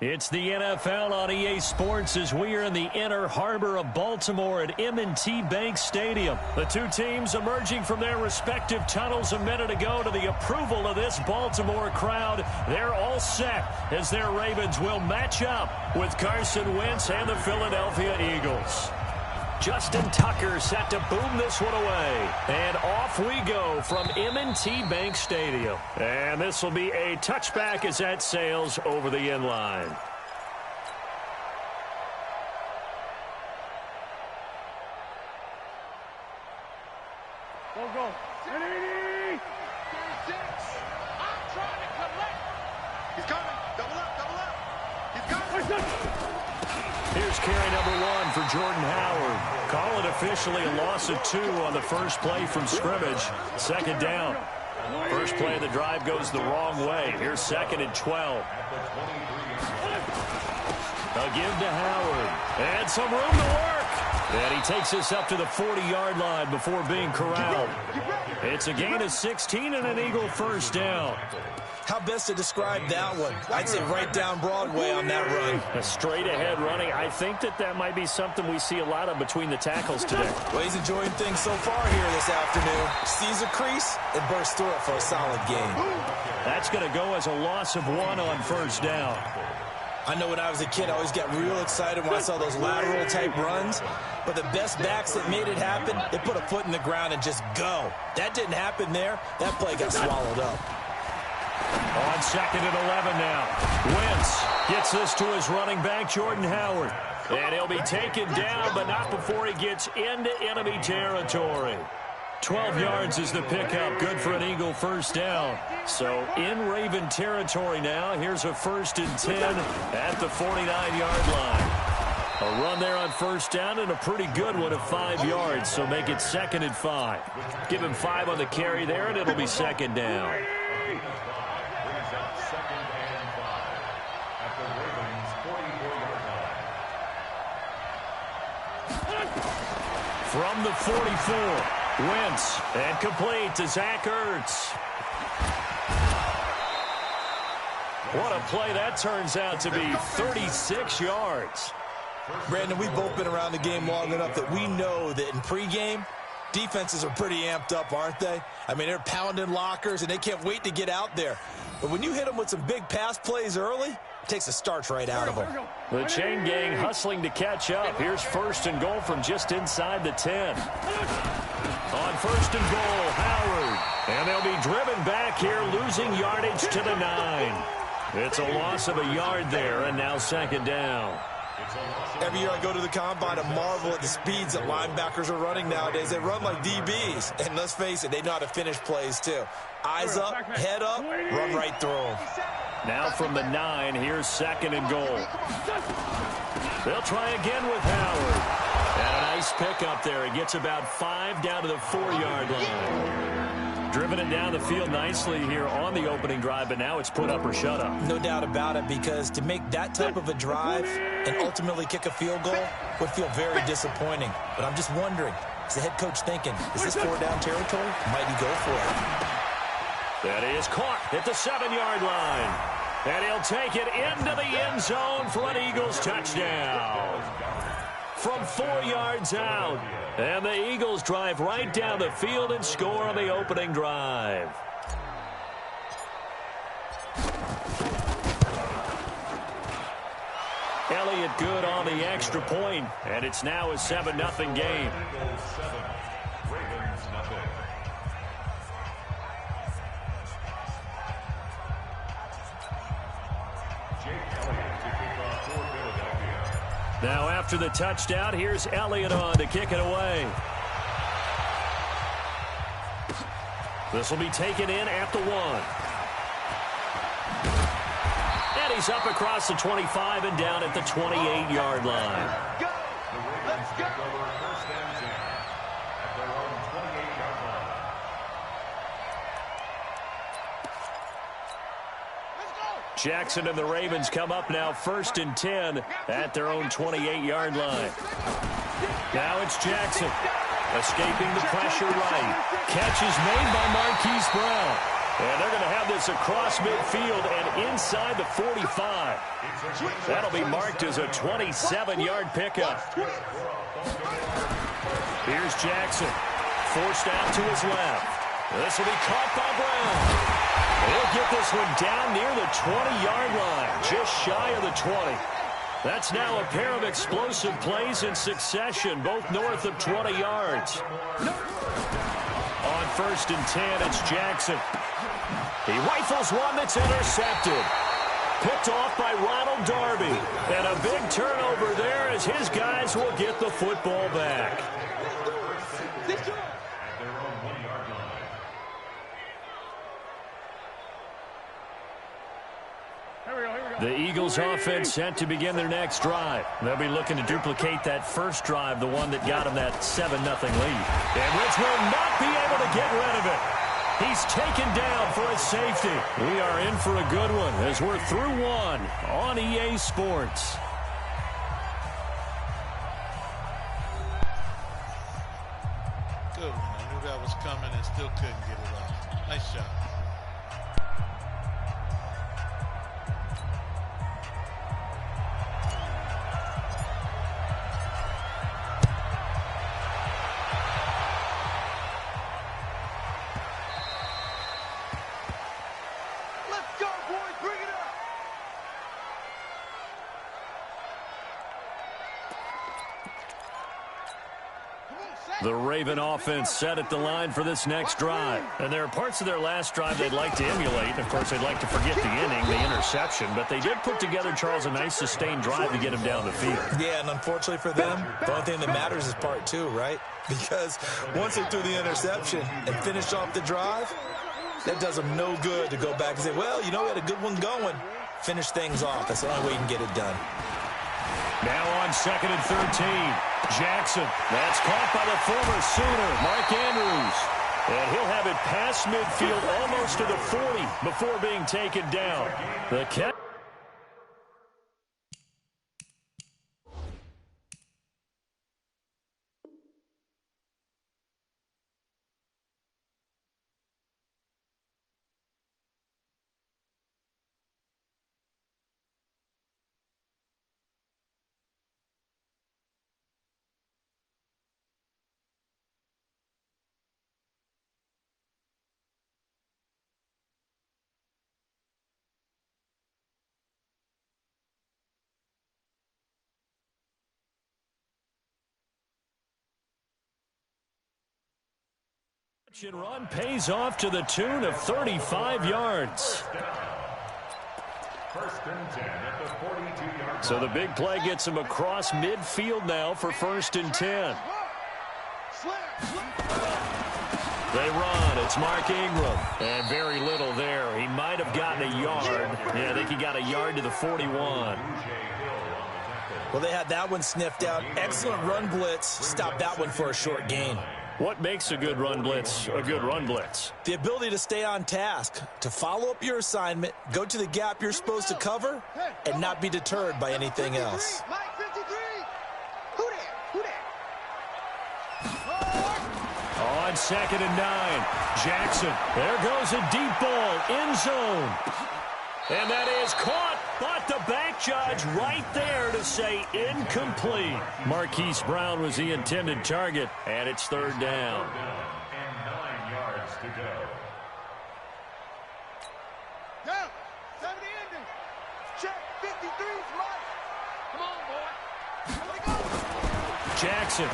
It's the NFL on EA Sports as we are in the inner harbor of Baltimore at M&T Bank Stadium. The two teams emerging from their respective tunnels a minute ago to the approval of this Baltimore crowd. They're all set as their Ravens will match up with Carson Wentz and the Philadelphia Eagles. Justin Tucker set to boom this one away. And off we go from M&T Bank Stadium. And this will be a touchback as that sails over the end line. Go, go. Ready? 36. I'm trying to collect. He's coming. Double up. He's coming. Here's carry number 1 for Jordan Howard. Call it officially a loss of 2 on the first play from scrimmage. Second down. First play of the drive goes the wrong way. Here's 2nd and 12. They'll give to Howard. And some room to work. And he takes us up to the 40-yard line before being corralled. It's a gain of 16 and an Eagle first down. How best to describe that one? I'd say right down Broadway on that run. A straight-ahead running. I think that might be something we see a lot of between the tackles today. Well, he's enjoying things so far here this afternoon. Sees a crease and bursts through it for a solid gain. That's going to go as a loss of 1 on first down. I know when I was a kid, I always got real excited when I saw those lateral-type runs. But the best backs that made it happen, they put a foot in the ground and just go. That didn't happen there. That play got swallowed up. On 2nd and 11 now. Wentz gets this to his running back, Jordan Howard. And he'll be taken down, but not before he gets into enemy territory. 12 yards is the pickup. Good for an Eagle first down. So in Raven territory now. Here's a 1st and 10 at the 49-yard line. A run there on first down and a pretty good one of 5 yards. So make it 2nd and 5. Give him 5 on the carry there, and it'll be 2nd down. From the 44, Wentz, and complete to Zach Ertz. What a play that turns out to be, 36 yards. Brandon, we've both been around the game long enough that we know that in pregame, defenses are pretty amped up, aren't they? I mean, they're pounding lockers, and they can't wait to get out there. But when you hit them with some big pass plays early, it takes the starch right out of them. The chain gang hustling to catch up. Here's 1st and goal from just inside the 10. On 1st and goal, Howard. And they'll be driven back here, losing yardage to the 9. It's a loss of a yard there, and now 2nd down. Every year I go to the combine and marvel at the speeds that linebackers are running nowadays. They run like DBs. And let's face it, they know how to finish plays too. Eyes up, head up, run right through them. Now from the 9, here's 2nd and goal. They'll try again with Howard. And a nice pickup there. He gets about 5 down to the 4-yard line. Driven it down the field nicely here on the opening drive, but now it's put up or shut up. No doubt about it, because to make that type of a drive and ultimately kick a field goal would feel very disappointing. But I'm just wondering, is the head coach thinking, is this 4-down territory? Might he go for it? That is caught at the 7-yard line. And he'll take it into the end zone for an Eagles touchdown. From 4 yards out. And the Eagles drive right down the field and score on the opening drive. Elliott good on the extra point, and it's now a 7-0 game. Now after the touchdown, here's Elliott on to kick it away. This will be taken in at the 1. And he's up across the 25 and down at the 28-yard line. Go! Let's go! Jackson and the Ravens come up now 1st and 10 at their own 28-yard line. Now it's Jackson. Escaping the pressure right. Catch is made by Marquise Brown. And they're going to have this across midfield and inside the 45. That'll be marked as a 27-yard pickup. Here's Jackson. Forced out to his left. This will be caught by Brown. He'll get this one down near the 20-yard line, just shy of the 20. That's now a pair of explosive plays in succession, both north of 20 yards. On 1st and 10, it's Jackson. He rifles one that's intercepted. Picked off by Ronald Darby. And a big turnover there as his guys will get the football back. The Eagles offense set to begin their next drive. They'll be looking to duplicate that first drive, the one that got them that 7-0 lead. And Rich will not be able to get rid of it. He's taken down for a safety. We are in for a good one as we're through one on EA Sports. Good one. I knew that was coming and still couldn't get it off. Nice shot. The Raven offense set at the line for this next drive. And there are parts of their last drive they'd like to emulate. Of course, they'd like to forget the inning, the interception. But they did put together, Charles, a nice sustained drive to get him down the field. Yeah, and unfortunately for them, the only thing that matters is part 2, right? Because once they threw the interception and finished off the drive, that does them no good to go back and say, well, you know, we had a good one going. Finish things off. That's the only way you can get it done. Now on 2nd and 13, Jackson. That's caught by the former Sooner, Mark Andrews. And he'll have it past midfield almost to the 40 before being taken down. The catch. And run pays off to the tune of 35 yards. So the big play gets him across midfield now for 1st and 10. They run. It's Mark Ingram. And very little there. He might have gotten a yard. Yeah, I think he got a yard to the 41. Well, they had that one sniffed out. Excellent run blitz. Stopped that one for a short gain. What makes a good run blitz a good run blitz? The ability to stay on task, to follow up your assignment, go to the gap you're supposed to cover, and not be deterred by anything else. On 2nd and 9, Jackson. There goes a deep ball, end zone. And that is caught, but the back judge right there to say incomplete. Marquise Brown was the intended target, and it's 3rd down. And 9 yards to go. Go! 70 ending. Check. 53's Mike. Come on, boy. Here we go. Jackson.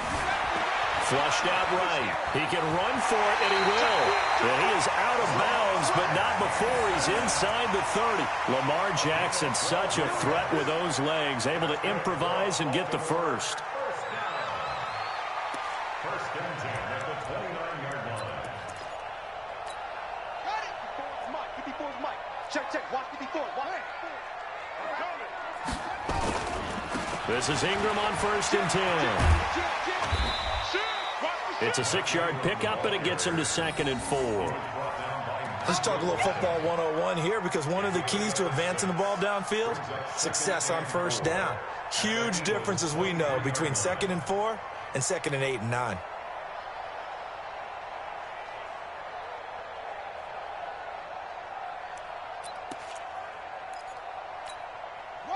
Flushed out right. He can run for it, and he will. And he is out of bounds, but not before he's inside the 30. Lamar Jackson, such a threat with those legs, able to improvise and get the first. First and 10 at the 29-yard line. Got it. 54's Mike. 54's Mike. Check, check. Watch 54. Watch. This is Ingram on 1st and 10. It's a 6-yard pickup, and it gets him to 2nd and 4. Let's talk a little football 101 here, because one of the keys to advancing the ball downfield, success on 1st down. Huge difference, as we know, between 2nd and 4 and 2nd and 8 and 9.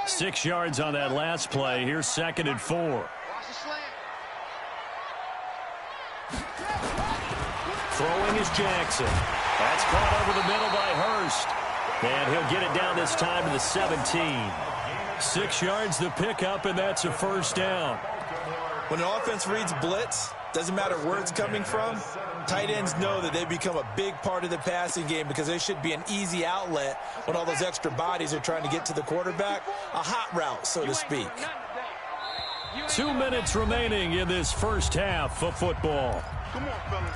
6 yards on that last play. Here's 2nd and 4. Watch the slant. Throwing is Jackson. That's caught over the middle by Hurst. And he'll get it down this time to the 17. 6 yards the pickup, and that's a first down. When an offense reads blitz, doesn't matter where it's coming from, tight ends know that they become a big part of the passing game because they should be an easy outlet when all those extra bodies are trying to get to the quarterback. A hot route, so to speak. 2 minutes remaining in this first half of football. Come on, fellas.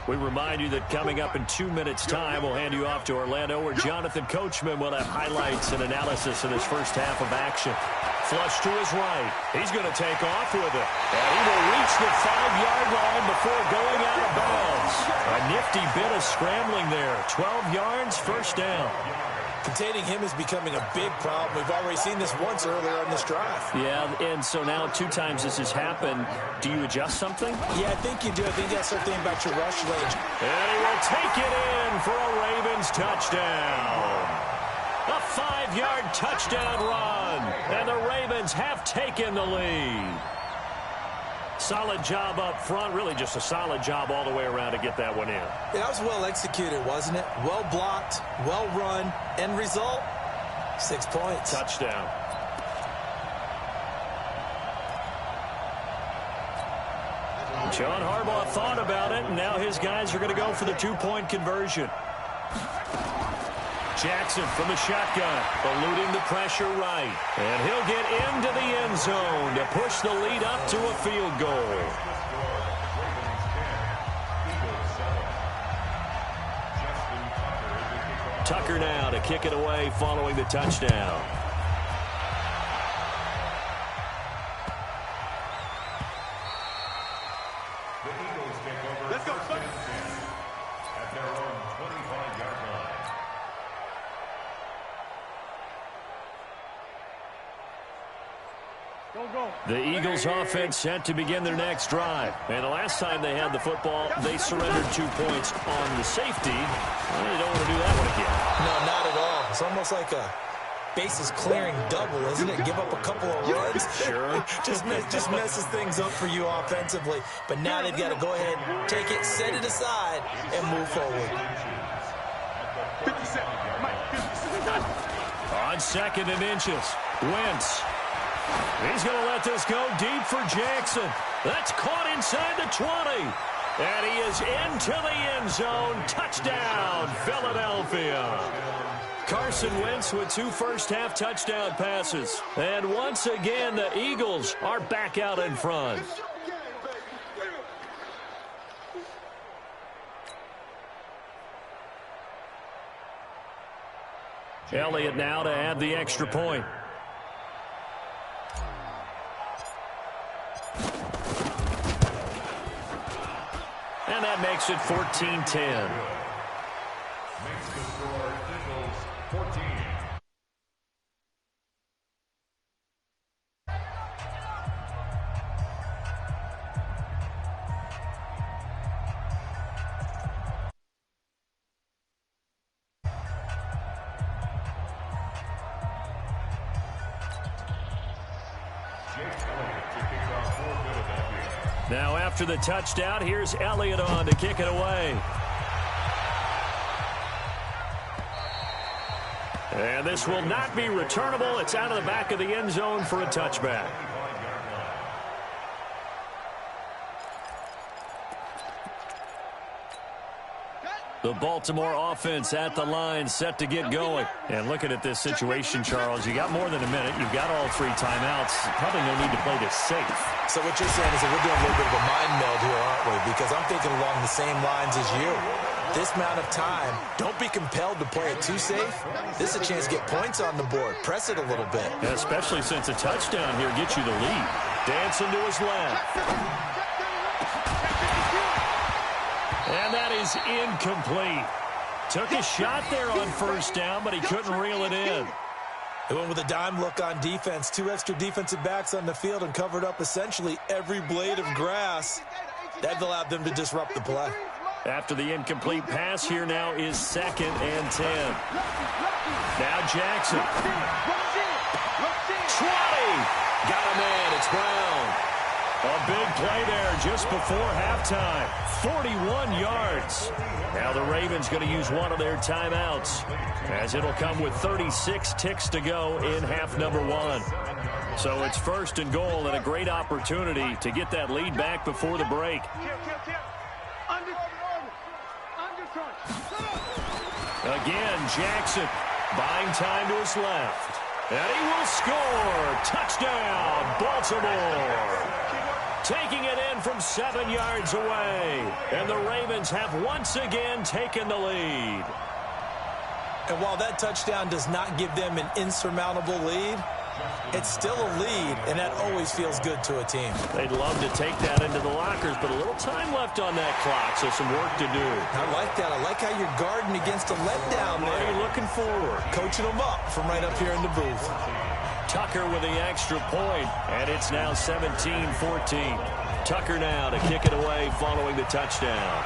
We remind you that coming up in 2 minutes' time, we'll hand you off to Orlando, where Jonathan Coachman will have highlights and analysis in his first half of action. Flush to his right. He's going to take off with it. And he will reach the 5-yard line before going out of bounds. A nifty bit of scrambling there. 12 yards, first down. Containing him is becoming a big problem. We've already seen this once earlier on this drive. Yeah, and so now 2 times this has happened. Do you adjust something? Yeah, I think you do. I think that's something about your rush range. And he will take it in for a Ravens touchdown. A 5-yard touchdown run. And the Ravens have taken the lead. Solid job up front. Really just a solid job all the way around to get that one in. Yeah, that was well executed, wasn't it? Well blocked, well run. End result, 6 points. Touchdown. John Harbaugh thought about it, and now his guys are going to go for the 2-point conversion. Jackson from the shotgun, eluding the pressure right. And he'll get into the end zone to push the lead up to a field goal. Tucker now to kick it away following the touchdown. Let's go, son. At their own 25-yard line. The Eagles offense set to begin their next drive. And the last time they had the football, they surrendered 2 points on the safety. Well, they don't want to do that one again. No, not at all. It's almost like a bases clearing double, isn't it? Give up a couple of runs. Sure. just messes things up for you offensively. But now they've got to go ahead, take it, set it aside, and move forward. 57. Mike, 57. On 2nd and inches, Wentz. He's going to let this go deep for Jackson. That's caught inside the 20. And he is into the end zone. Touchdown, Philadelphia. Carson Wentz with 2 first-half touchdown passes. And once again, the Eagles are back out in front. Elliott now to add the extra point. And that makes it 14-10. Makes the score Eagles 14. Now after the touchdown, here's Elliott on to kick it away. And this will not be returnable. It's out of the back of the end zone for a touchback. The Baltimore offense at the line, set to get going. And looking at this situation, Charles, you got more than a minute. You've got all 3 timeouts. Probably no need to play this safe. So what you're saying is that we're doing a little bit of a mind meld here, aren't we? Because I'm thinking along the same lines as you. This amount of time, don't be compelled to play it too safe. This is a chance to get points on the board. Press it a little bit. And especially since a touchdown here gets you the lead. Dancing to his left. And that is incomplete. Took a shot there on first down, but he couldn't reel it in. They went with a dime look on defense. 2 extra defensive backs on the field and covered up essentially every blade of grass. That allowed them to disrupt the play. After the incomplete pass, here now is 2nd and 10. Now Jackson. 20. Got a man. It's Brown. A big play there just before halftime. 41 yards. Now the Ravens going to use one of their timeouts, as it'll come with 36 ticks to go in half number 1. So it's 1st and goal and a great opportunity to get that lead back before the break. Again, Jackson buying time to his left. And he will score. Touchdown, Baltimore. Taking it in from 7 yards away. And the Ravens have once again taken the lead. And while that touchdown does not give them an insurmountable lead, it's still a lead, and that always feels good to a team. They'd love to take that into the lockers, but a little time left on that clock, so some work to do. I like that. I like how you're guarding against a letdown there. Already looking forward. Coaching them up from right up here in the booth. Tucker with the extra point, and it's now 17-14. Tucker now to kick it away following the touchdown.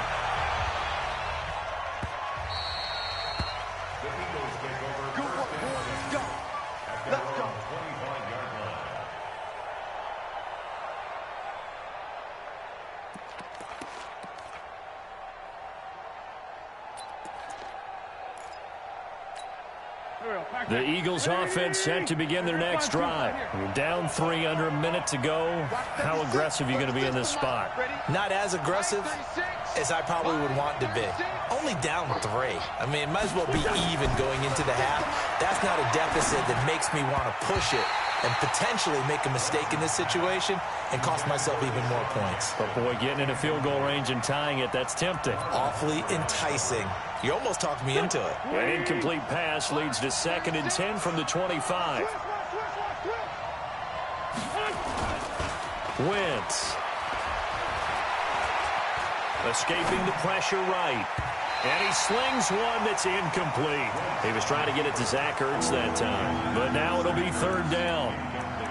The Eagles offense set to begin their next drive. Down 3 under a minute to go. How aggressive are you going to be in this spot? Not as aggressive as I probably would want to be. Only down 3. I mean, it might as well be even going into the half. That's not a deficit that makes me want to push it and potentially make a mistake in this situation and cost myself even more points. But boy, getting in a field goal range and tying it, that's tempting. Awfully enticing. You almost talked me into it. An incomplete pass leads to 2nd and 10 from the 25. Wentz. Escaping the pressure right. And he slings one that's incomplete. He was trying to get it to Zach Ertz that time. But now it'll be 3rd down.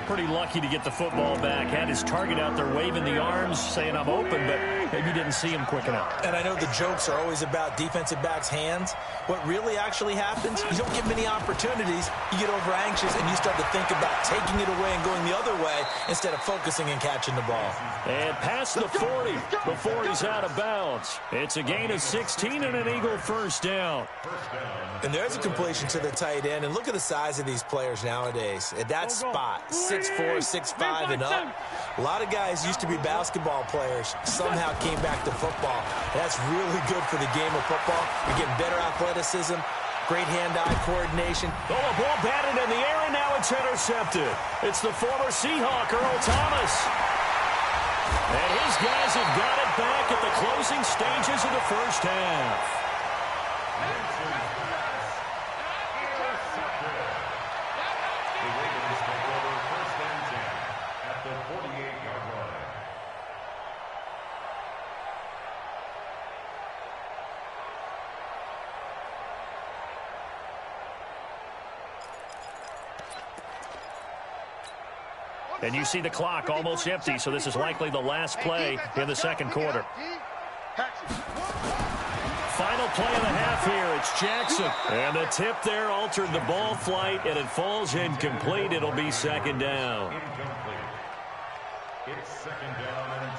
Pretty lucky to get the football back. Had his target out there waving the arms, saying I'm open, but maybe didn't see him quick enough. And I know the jokes are always about defensive backs' hands. What really actually happens, you don't get many opportunities. You get over anxious and you start to think about taking it away and going the other way instead of focusing and catching the ball. And past the 40 before he's out of bounds. It's a gain of 16 and an Eagle 1st down. And there's a completion to the tight end. And look at the size of these players nowadays. At that spot, 6'4", 6'5", and up. A lot of guys used to be basketball players, somehow came back to football. That's really good for the game of football. You're getting better athleticism, great hand-eye coordination. Oh, a ball batted in the air, and now it's intercepted. It's the former Seahawk, Earl Thomas. And his guys have got it back at the closing stages of the 1st half. And you see the clock almost empty, so this is likely the last play in the 2nd quarter. Final play of the half here. It's Jackson. And the tip there altered the ball flight, and it falls incomplete. It'll be 2nd down. Incomplete. It's 2nd down and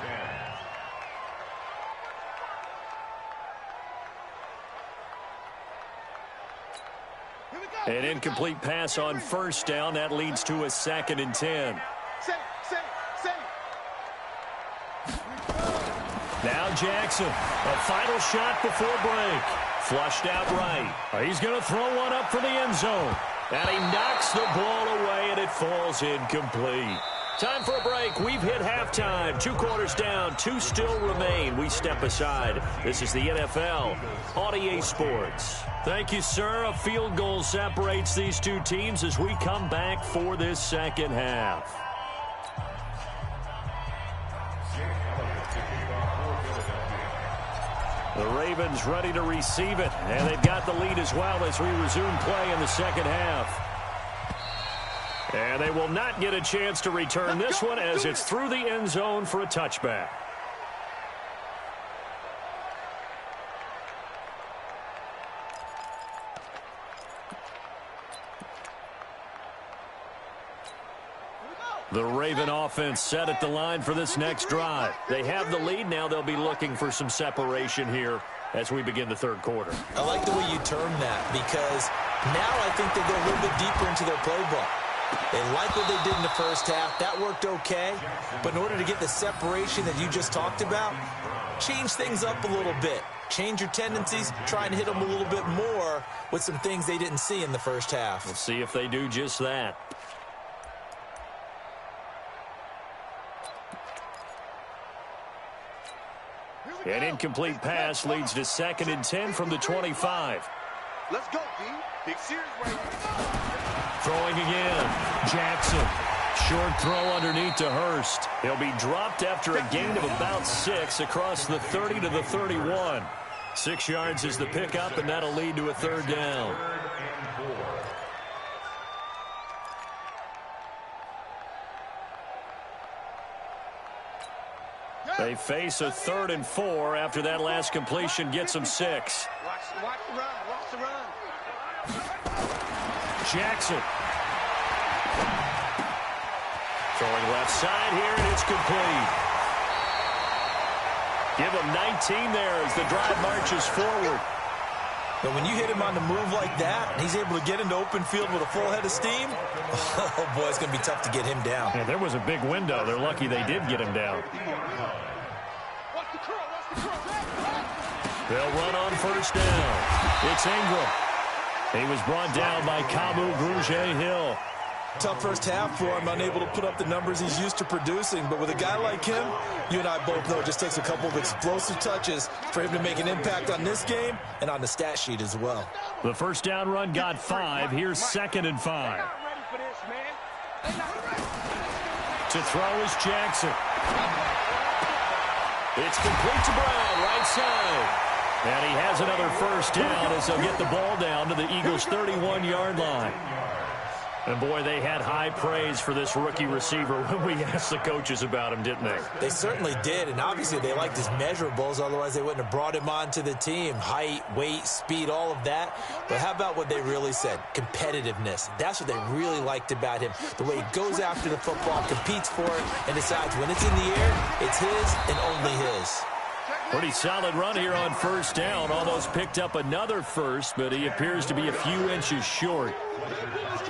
10. An incomplete pass on 1st down. That leads to a 2nd and 10. Now Jackson, a final shot before break. Flushed out right. He's going to throw one up for the end zone. And he knocks the ball away, and it falls incomplete. Time for a break. We've hit halftime. 2 quarters down. 2 still remain. We step aside. This is the NFL on EA Sports. Thank you, sir. A field goal separates these 2 teams as we come back for this 2nd half. The Ravens ready to receive it, and they've got the lead as well as we resume play in the 2nd half. And they will not get a chance to return this one as it's through the end zone for a touchback. The Raven offense set at the line for this next drive. They have the lead. Now they'll be looking for some separation here as we begin the third quarter. I like the way you term that, because now I think they go a little bit deeper into their playbook. They like what they did in the first half. That worked okay. But in order to get the separation that you just talked about, change things up a little bit. Change your tendencies, try and hit them a little bit more with some things they didn't see in the first half. We'll see if they do just that. An incomplete pass leads to 2nd and 10 from the 25. Let's go, D. Big series right here. Throwing again. Jackson. Short throw underneath to Hurst. He'll be dropped after a gain of about 6 across the 30 to the 31. 6 yards is the pickup, and that'll lead to a 3rd down. They face a 3rd and 4 after that last completion gets them 6. Watch the run. Watch the run. Jackson. Throwing left side here, and it's complete. Give him 19 there as the drive marches forward. But when you hit him on the move like that, and he's able to get into open field with a full head of steam, oh, boy, it's going to be tough to get him down. Yeah, there was a big window. They're lucky they did get him down. They'll run on 1st down. It's Ingram. He was brought down by Kamu Grugier-Hill. Tough first half for him, unable to put up the numbers he's used to producing. But with a guy like him, you and I both know it just takes a couple of explosive touches for him to make an impact on this game and on the stat sheet as well. The 1st down run got 5. Here's 2nd and 5. To throw is Jackson. It's complete to Brown, right side. And he has another 1st down as they'll get the ball down to the Eagles' 31-yard line. And, boy, they had high praise for this rookie receiver when we asked the coaches about him, didn't they? They certainly did, and obviously they liked his measurables. Otherwise, they wouldn't have brought him onto the team. Height, weight, speed, all of that. But how about what they really said? Competitiveness. That's what they really liked about him. The way he goes after the football, competes for it, and decides when it's in the air, it's his and only his. Pretty solid run here on 1st down. Almost picked up another 1st, but he appears to be a few inches short.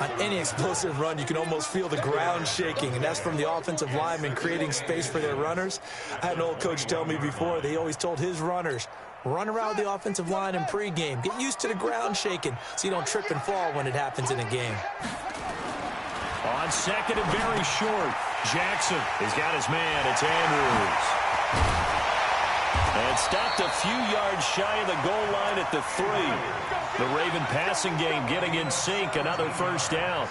On any explosive run, you can almost feel the ground shaking, and that's from the offensive linemen creating space for their runners. I had an old coach tell me before that he always told his runners, run around the offensive line in pregame. Get used to the ground shaking so you don't trip and fall when it happens in a game. On 2nd and very short, Jackson has got his man. It's Andrews. And stopped a few yards shy of the goal line at the 3. The Raven passing game getting in sync. Another 1st down.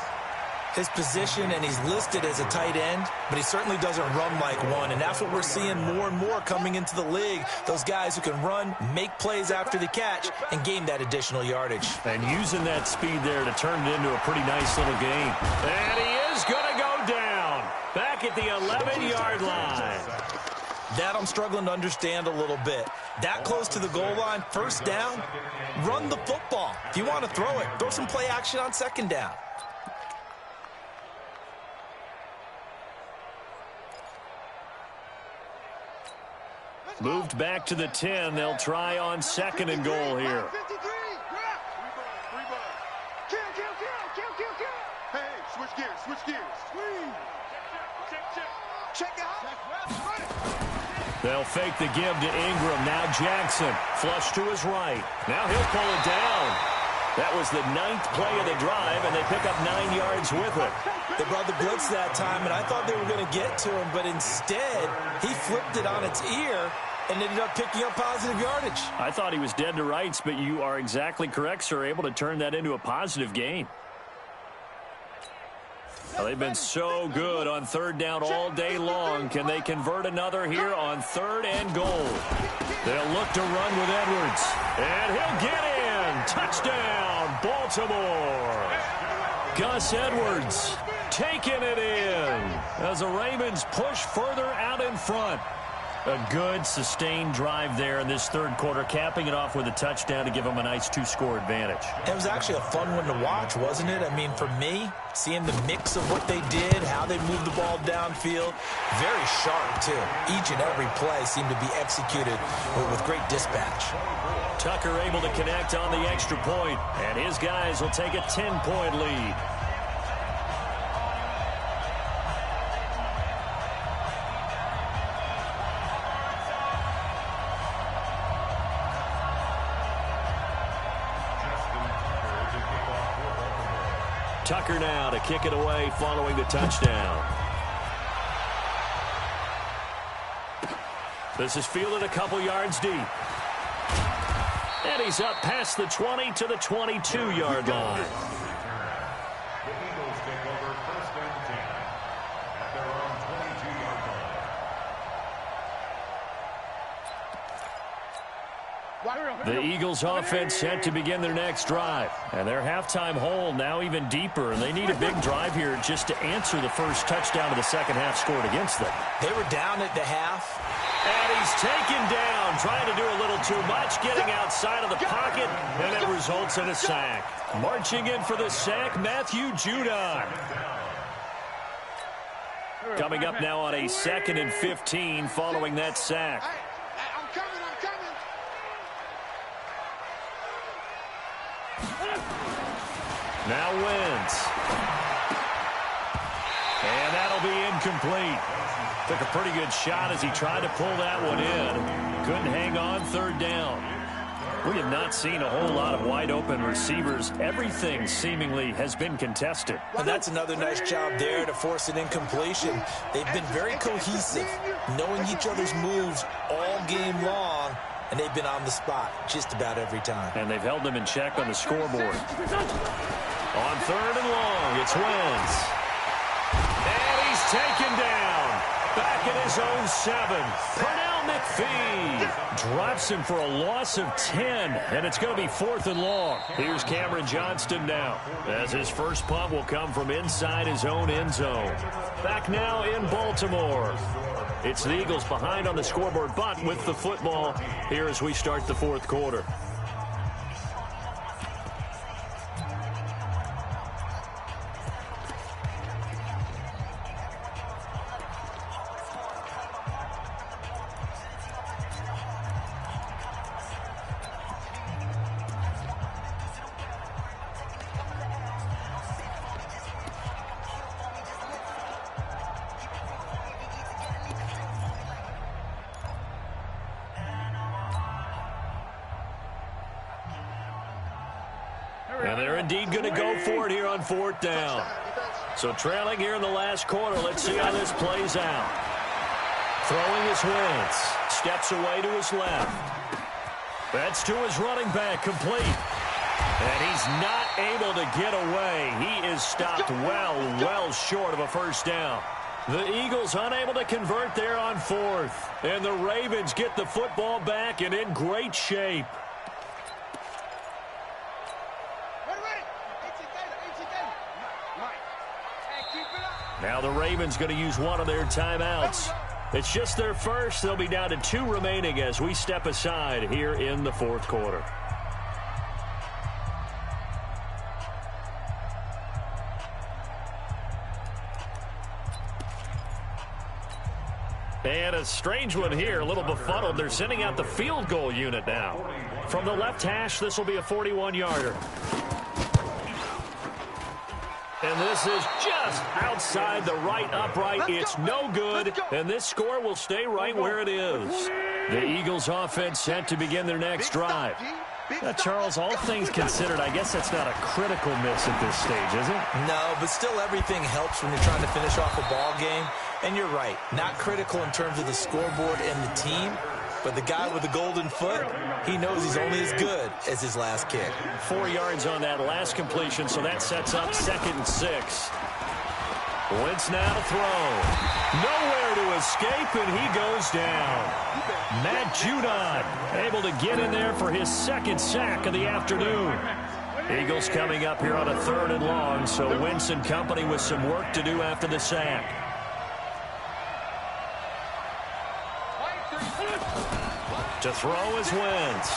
His position, and he's listed as a tight end, but he certainly doesn't run like one. And that's what we're seeing more and more coming into the league. Those guys who can run, make plays after the catch, and gain that additional yardage. And using that speed there to turn it into a pretty nice little game. And he is going to go down. Back at the 11-yard line. That I'm struggling to understand a little bit. That close to the goal line, 1st down, run the football. If you want to throw it, throw some play action on 2nd down. Moved back to the 10. They'll try on 2nd and goal here. Hey, switch gears. Check out. They'll fake the give to Ingram. Now Jackson, flush to his right. Now he'll pull it down. That was the 9th play of the drive, and they pick up 9 yards with it. They brought the blitz that time, and I thought they were going to get to him, but instead, he flipped it on its ear and ended up picking up positive yardage. I thought he was dead to rights, but you are exactly correct, sir, able to turn that into a positive gain. Well, they've been so good on 3rd down all day long. Can they convert another here on 3rd and goal? They'll look to run with Edwards. And he'll get in. Touchdown, Baltimore. Gus Edwards taking it in as the Ravens push further out in front. A good, sustained drive there in this third quarter, capping it off with a touchdown to give them a nice 2-score advantage. It was actually a fun one to watch, wasn't it? I mean, for me, seeing the mix of what they did, how they moved the ball downfield, very sharp, too. Each and every play seemed to be executed with great dispatch. Tucker able to connect on the extra point, and his guys will take a 10-point lead. Tucker now to kick it away following the touchdown. This is fielded a couple yards deep. And he's up past the 20 to the 22-yard line. The Eagles take over first and 10 at their own 22-yard line. The Eagles offense set to begin their next drive. And their halftime hole now even deeper. And they need a big drive here just to answer the first touchdown of the second half scored against them. They were down at the half. And he's taken down, trying to do a little too much, getting outside of the pocket, and it results in a sack. Marching in for the sack, Matthew Judon. Coming up now on a 2nd and 15 following that sack. I'm coming. Now wins. And that'll be incomplete. Took a pretty good shot as he tried to pull that one in. Couldn't hang on third down. We have not seen a whole lot of wide open receivers. Everything seemingly has been contested. And that's another nice job there to force an incompletion. They've been very cohesive, knowing each other's moves all game long, and they've been on the spot just about every time. And they've held them in check on the scoreboard. On third and long, it's Wentz. And he's taken down. Back at his own 7. Pernell McPhee drops him for a loss of 10, and it's going to be 4th and long. Here's Cameron Johnston now, as his first punt will come from inside his own end zone. Back now in Baltimore. It's the Eagles behind on the scoreboard, but with the football here as we start the fourth quarter. And they're indeed going to go for it here on 4th down. So trailing here in the last quarter. Let's see how this plays out. Throwing his Wentz. Steps away to his left. That's to his running back, complete. And he's not able to get away. He is stopped well short of a first down. The Eagles unable to convert there on 4th. And the Ravens get the football back and in great shape. Now the Ravens going to use one of their timeouts. It's just their first. They'll be down to 2 remaining as we step aside here in the fourth quarter. And a strange one here, a little befuddled. They're sending out the field goal unit now. From the left hash, this will be a 41-yarder. And this is just outside the right upright. It's no good, and this score will stay right where it is. The Eagles offense set to begin their next drive. Now, Charles, all things considered, I guess that's not a critical miss at this stage, is it? No, but still everything helps when you're trying to finish off a ball game. And you're right, not critical in terms of the scoreboard and the team, but the guy with the golden foot, he knows he's only as good as his last kick. 4 yards on that last completion, so that sets up 2nd and 6. Wentz now to throw. Nowhere to escape, and he goes down. Matt Judon able to get in there for his 2nd sack of the afternoon. Eagles coming up here on a 3rd and long, so Wentz and company with some work to do after the sack. To throw is Wentz.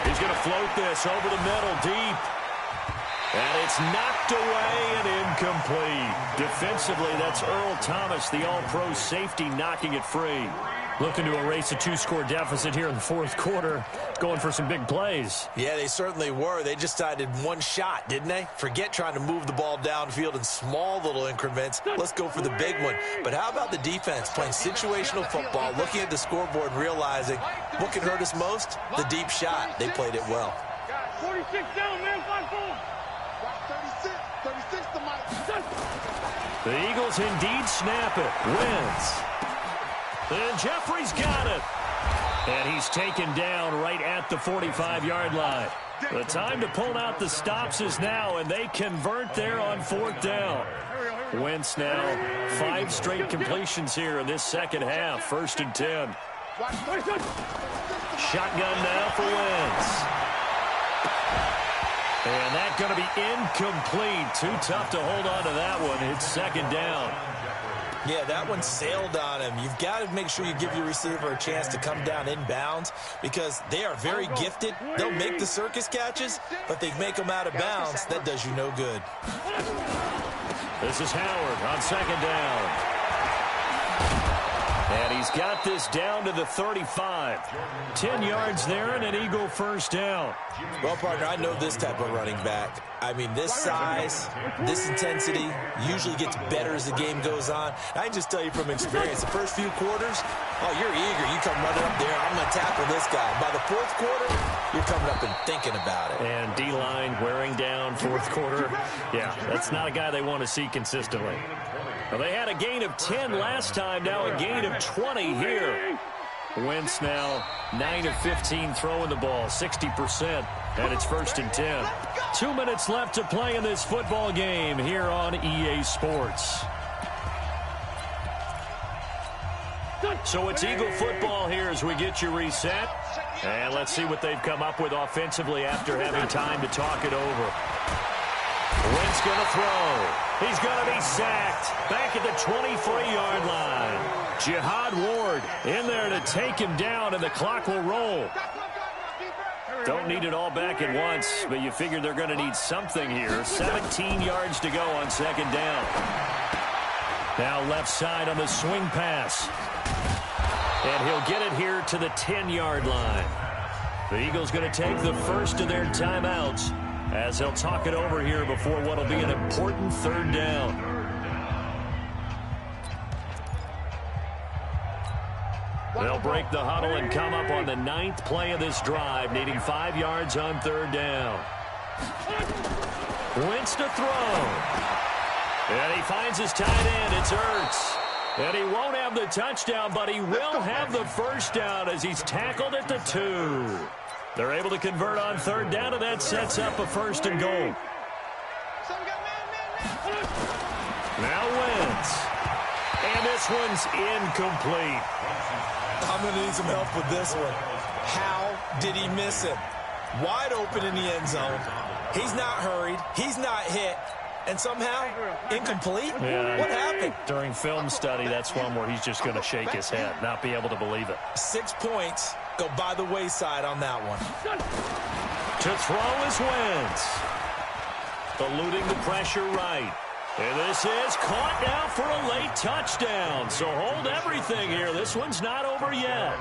He's going to float this over the middle deep. And it's knocked away and incomplete. Defensively, that's Earl Thomas, the all-pro safety, knocking it free. Looking to erase a 2-score deficit here in the fourth quarter. Going for some big plays. Yeah, they certainly were. They just decided one shot, didn't they? Forget trying to move the ball downfield in small little increments. Let's go for the big one. But how about the defense playing situational football, looking at the scoreboard and realizing what can hurt us most? The deep shot. They played it well. 46 down, man. 5-4. 36 to Mike. The Eagles indeed snap it. Wins. And Jeffrey's got it. And he's taken down right at the 45-yard line. The time to pull out the stops is now, and they convert there on fourth down. Wentz now 5 straight completions here in this second half. 1st and 10. Shotgun now for Wentz. And that's going to be incomplete. Too tough to hold on to that one. It's 2nd down. Yeah, that one sailed on him. You've got to make sure you give your receiver a chance to come down inbounds because they are very gifted. They'll make the circus catches, but they make them out of bounds. That does you no good. This is Howard on 2nd down. And he's got this down to the 35. 10 yards there and an Eagle 1st down. Well, partner, I know this type of running back. I mean, this size, this intensity usually gets better as the game goes on. I can just tell you from experience, the first few quarters, oh, you're eager. You come running up there, I'm going to tackle this guy. By the 4th quarter, you're coming up and thinking about it. And D-line wearing down 4th quarter. Yeah, that's not a guy they want to see consistently. Well, they had a gain of 10 last time, now a gain of 20 here. Wentz now 9 of 15 throwing the ball, 60%, and it's 1st and 10. 2 minutes left to play in this football game here on EA Sports. So it's Eagle football here as we get you reset. And let's see what they've come up with offensively after having time to talk it over. Wentz going to throw. He's going to be sacked back at the 23-yard line. Jihad Ward in there to take him down, and the clock will roll. Don't need it all back at once, but you figure they're going to need something here. 17 yards to go on 2nd down. Now left side on the swing pass. And he'll get it here to the 10-yard line. The Eagles going to take the first of their timeouts as they'll talk it over here before what will be an important 3rd down. They'll break the huddle and come up on the 9th play of this drive, needing 5 yards on 3rd down. Wentz to throw. And he finds his tight end. It's Ertz. And he won't have the touchdown, but he will have the 1st down as he's tackled at the 2. They're able to convert on 3rd down, and that sets up a 1st and goal. Now Wentz. And this one's incomplete. I'm going to need some help with this one. How did he miss him? Wide open in the end zone. He's not hurried. He's not hit. And somehow, incomplete? Yeah, what happened? During film study, that's one where he's just going to shake his head, not be able to believe it. 6 points go by the wayside on that one. To throw is Wentz. Eluding the pressure right. And this is caught now for a late touchdown. So hold everything here. This one's not over yet.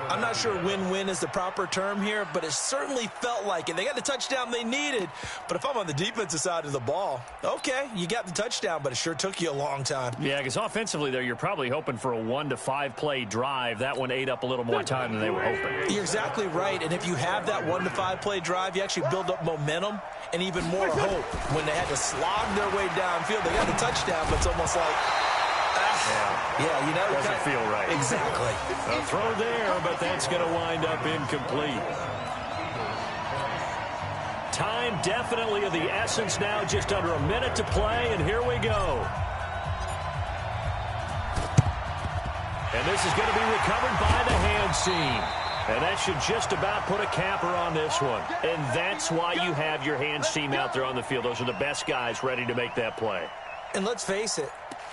I'm not sure win-win is the proper term here, but it certainly felt like it. They got the touchdown they needed, but if I'm on the defensive side of the ball, okay, you got the touchdown, but it sure took you a long time. Yeah, because offensively there, you're probably hoping for a 1 to 5 play drive. That one ate up a little more time than they were hoping. You're exactly right, and if you have that 1 to 5 play drive, you actually build up momentum and even more hope. When they had to slog their way downfield, they got the touchdown, but it's almost like, yeah, you know, doesn't feel right. Exactly. A throw there, but that's going to wind up incomplete. Time definitely of the essence now, just under a minute to play, and here we go. And this is going to be recovered by the hands team. And that should just about put a capper on this one. And that's why you have your hands team out there on the field. Those are the best guys ready to make that play. And let's face it,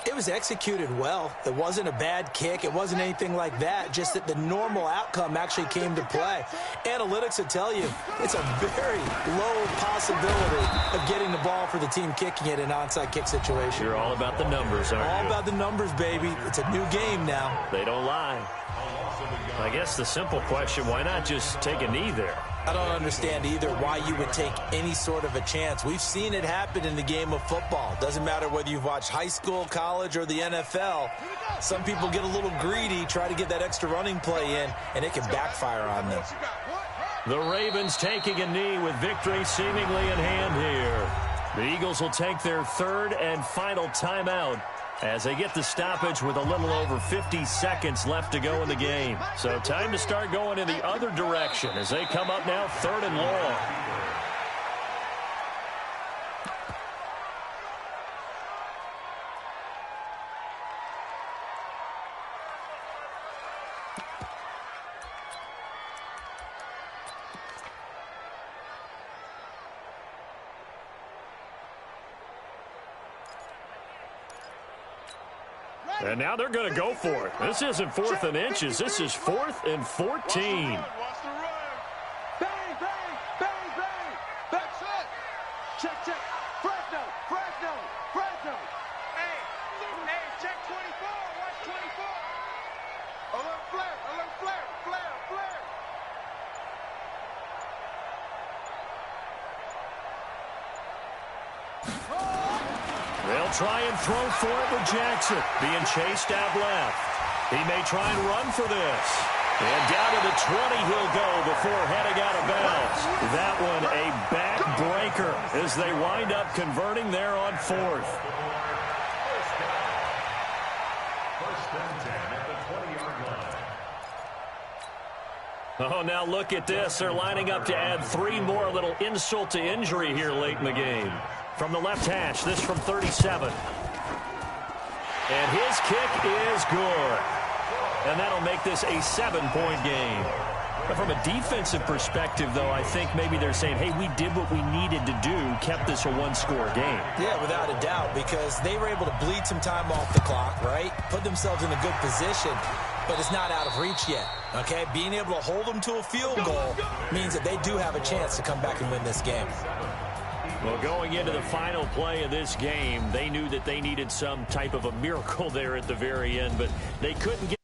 It was executed well. It wasn't a bad kick. It wasn't anything like that. Just that the normal outcome actually came to play. Analytics will tell you it's a very low possibility of getting the ball for the team kicking it in an onside kick situation. You're all about the numbers, aren't you? All about the numbers, baby. It's a new game now. They don't lie. I guess the simple question, why not just take a knee there? I don't understand either why you would take any sort of a chance. We've seen it happen in the game of football. Doesn't matter whether you've watched high school, college, or the NFL. Some people get a little greedy, try to get that extra running play in, and it can backfire on them. The Ravens taking a knee with victory seemingly in hand here. The Eagles will take their third and final timeout as they get the stoppage with a little over 50 seconds left to go in the game. So time to start going in the other direction as they come up now 3rd and long. And now they're going to go for it. This isn't 4th and inches. This is 4th and 14. Bang, bang, bang, bang. That's it. Check, check. Fresno, Fresno, Fresno. Hey, check 24. Watch 24. Alert flare, flare, flare. They'll try and throw for it with Jackson. Being chased out left. He may try and run for this. And down to the 20 he'll go before heading out of bounds. That one a backbreaker as they wind up converting there on 4th. First and 10 at the 20-yard line. Oh, now look at this. They're lining up to add 3 more, a little insult to injury here late in the game. From the left hash, this from 37. And his kick is good. And that'll make this a 7-point game. But from a defensive perspective, though, I think maybe they're saying, hey, we did what we needed to do, kept this a 1-score game. Yeah, without a doubt, because they were able to bleed some time off the clock, right? Put themselves in a good position, but it's not out of reach yet, okay? Being able to hold them to a field goal means that they do have a chance to come back and win this game. Well, going into the final play of this game, they knew that they needed some type of a miracle there at the very end, but they couldn't get